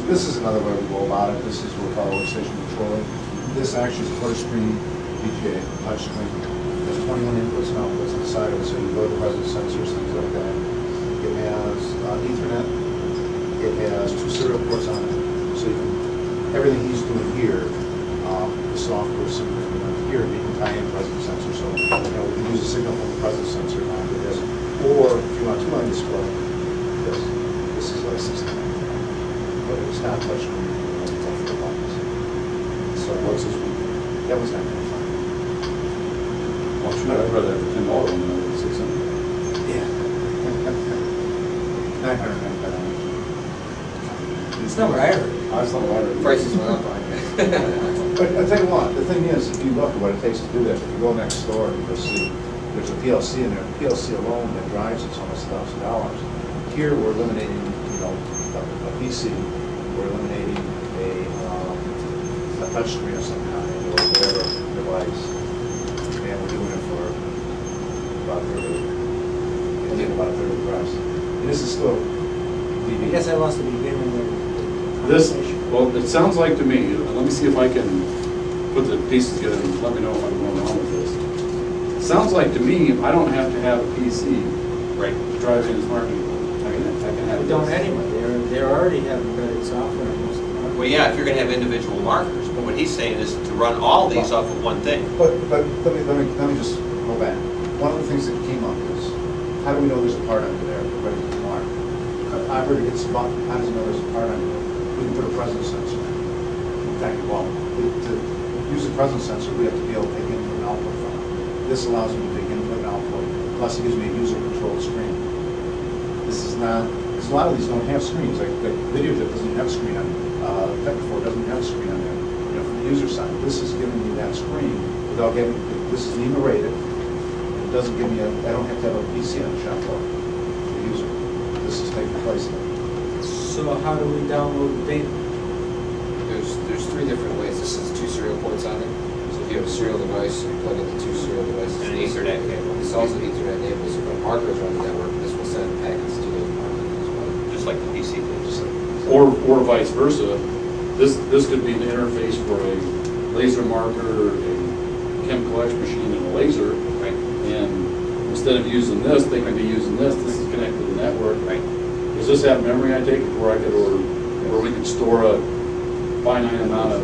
this is another way we go about it. This is what we call workstation controller. This actually is a touchscreen VGA touchscreen. There's 21 inputs and outputs on the side of it, so you go to presence sensors, things like that. It has Ethernet. It has 2 serial ports on it, so you can, everything he's doing here, the software is similar to here, you can tie in presence sensor. So we can use a signal from the presence sensor onto this, or if you want a 2-line display, this is like 16. But it's not touchscreen, it's off the buttons. So what's this one? That one's not going to find. Well, I'd rather have $10 than 600. Yeah. 999. It's not what I heard. That's not what I heard. Prices went up on it. But I'll tell you what, the thing is, if you look at what it takes to do this, if you go next door, you'll see there's a PLC in there. The PLC alone that drives it's almost $1,000. Here we're eliminating, a PC. We're eliminating a touchscreen of some kind or whatever device, and we're doing it for about a third of the price. And this is still I guess I lost the beginning of the This, conversation. well, it sounds like to me, let me see if I can put the pieces together and let me know if I'm going wrong with this. It sounds like to me, I don't have to have a PC to drive in smart people. I can have We don't this. anyway. They already have embedded software in most of them. Well, yeah, if you're gonna have individual markers, but what he's saying is to run all these off of one thing. But let me just go back. One of the things that came up is, how do we know there's a part under there ready to mark? Operator gets spot, how does he know there's a part under there? We can put a presence sensor in. In fact, well, to use a presence sensor, we have to be able to take input and output from it. This allows me to take input and output, plus it gives me a user-controlled screen. This is not, because a lot of these don't have screens, like VideoJet doesn't even have a screen on it. Tech4 doesn't have a screen on there. From the user side, this is giving me that screen without getting, this is NEMA rated. It doesn't give me I don't have to have a PC on the shop floor to use it. This is taking place of it. So how do we download the data? There's 3 different ways. This is 2 serial ports on it. So if you have a serial device, you plug in the 2 serial devices. And an Ethernet cable. It's also Ethernet enabled, so when markers are on the network, this will send packets to those markers as well. Just like the PC did. Or vice versa. This could be the interface for a laser marker, a chemical etch machine, and a laser. Right. And instead of using this, they could be using this. This is connected to the network. Right. Does this have memory, I take it, where I could order, where we could store a finite amount of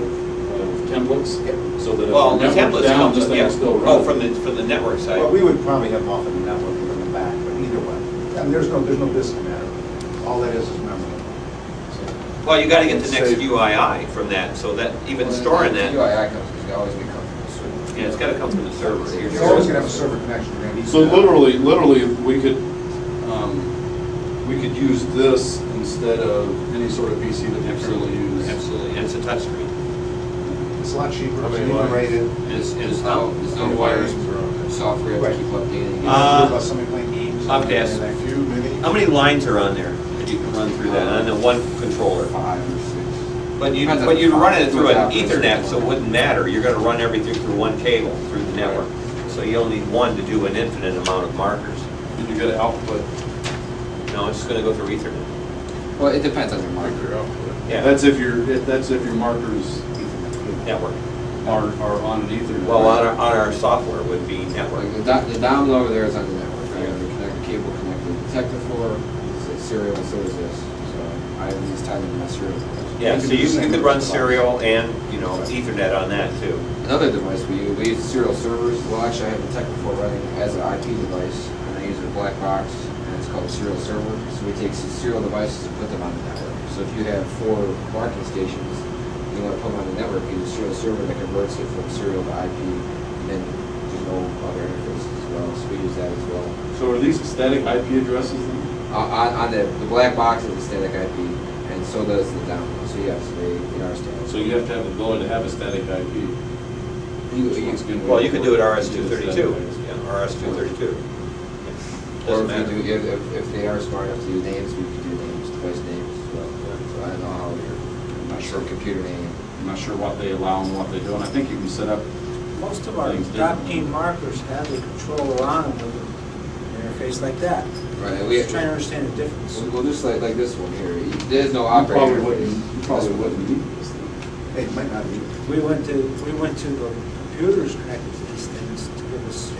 templates? Yep. So that if Well, the the network's templates down, come this from, thing yeah. will still run. Oh, from the network side. Well, we would probably have them off in the network and in the back, but either way. I mean, there's no disk in there. All that is memory. Well, you gotta get the It's next safe. UII from that, so that even storing that, UII comes, it's always be coming from the server. yeah, it's gotta come from the server. You're always gonna have a server connection. You're gonna need So that. literally, we could use this instead of any sort of PC that we currently use. Absolutely, and it's a touchscreen. It's a lot cheaper. How It's many lines? rated. And it's There's not, no wires, software to keep updating. About somebody playing games. I'll have to ask. How many lines are on there that you can run through that, on the one controller? 5 or 6. But you, Depends on but you're the running it through an file. Ethernet, so it wouldn't matter. You're gonna run everything through one cable, through the network. So you'll need one to do an infinite amount of markers. And you got to output. No, it's just gonna go through Ethernet. Well, it depends on your marker. Yeah, That's if your markers network. are on an Ethernet. Well, on our software would be network. Like the download there is on the network. I have the cable connected to Tech4, it's serial, and so is this. So I have these tied into my serial. Yeah, so you could run serial and, Ethernet on that too. Another device we use serial servers. Well, actually, I have the Tech4 running as an IP device, and I use a black box, and it's called a serial server. So we take serial devices and put them on the network. So if you have 4 marking stations, you want to put them on the network, you use a serial server that converts it from serial to IP, and then there's no other interfaces as well. So we use that as well. So are these static IP addresses then? On the black box is a static IP, and so does the download. So yes, they are static. So you have to have the ability to have a static IP. Well, you could do it RS-232, yeah, RS-232. Or Doesn't matter. if they are smart enough to do names, we could do names, device names as well. So I don't know how I'm not sure computer name. I'm not sure what they allow and what they do, and I think you can set up. Most of our Things top differently. team markers have the controller on them with an interface like that. Right, we, Just trying to understand the difference. well, just like this one here, there's no You operator probably wouldn't, interface. you probably wouldn't need this thing. It might not be. We went to the computers connected to these things to give us,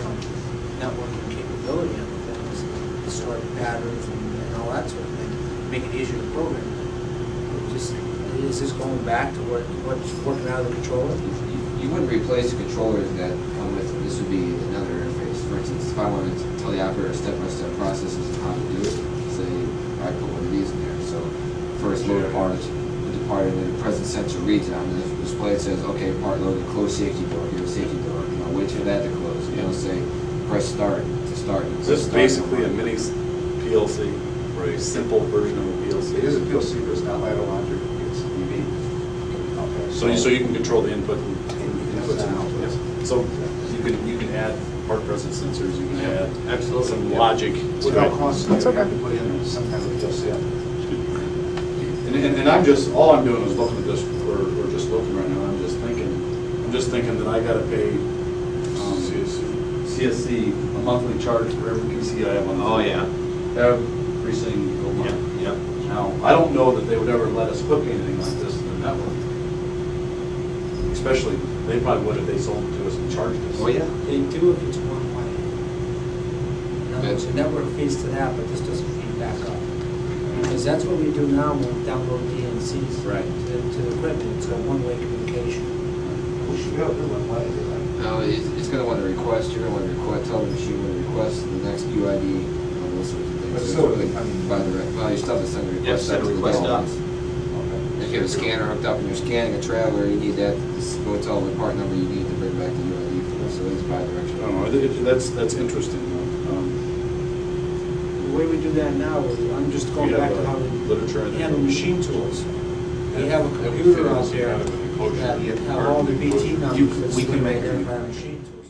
networking capability on the things, store patterns and all that sort of thing, make it easier to program. Is this going back to what's working out of the controller? You wouldn't replace the controllers that come with it. This would be another interface. For instance, if I wanted to tell the operator step-by-step processes of how to do it, say, I put one of these in there. So first load part, put the part in, and the present sensor reads it on the display. It says, okay, part loaded, close safety door, give a safety door. Wait for that to close. It'll say, press start to start. Is this basically a mini PLC, or a simple version of a PLC? It is a PLC, but it's not ladder logic, it's EV. Okay. So you can control the input and Inputs and outputs. Yeah. So you can add part presence sensors, you can add Absolutely. some logic. Without cost, you have to put in some kind of PLC. And I'm just, all I'm doing is looking at this, we're just looking right now, I'm just thinking that I gotta pay CSC a monthly charge for every PC I have on the. Oh, yeah. Every single month. Yep. Now, I don't know that they would ever let us hook anything like this to the network. Especially, they probably would if they sold it to us and charged us. Oh, yeah. They do if it's one way. In other words, the network feeds to that, but this doesn't feed back up. Because that's what we do now when we download DNCs Right. to the equipment. It's a one-way communication. We should be able to do one way. No, it's going to want to request, you're going to want to request, tell the machine when to request the next UID, those sorts of things. But So still, it's really I mean- by direct, well, you still have to send a request. send a out to the request up. developers. If you have a scanner hooked up and you're scanning a traveler, you need that, go tell the part number you need to bring back the UID for, so it's I bi-directional. don't know, that's interesting. The way we do that now, I'm just going We have back to how we literature in there. handle machine tools. We have a computer out there that have all the BT numbers that we can make there it. by machine tools.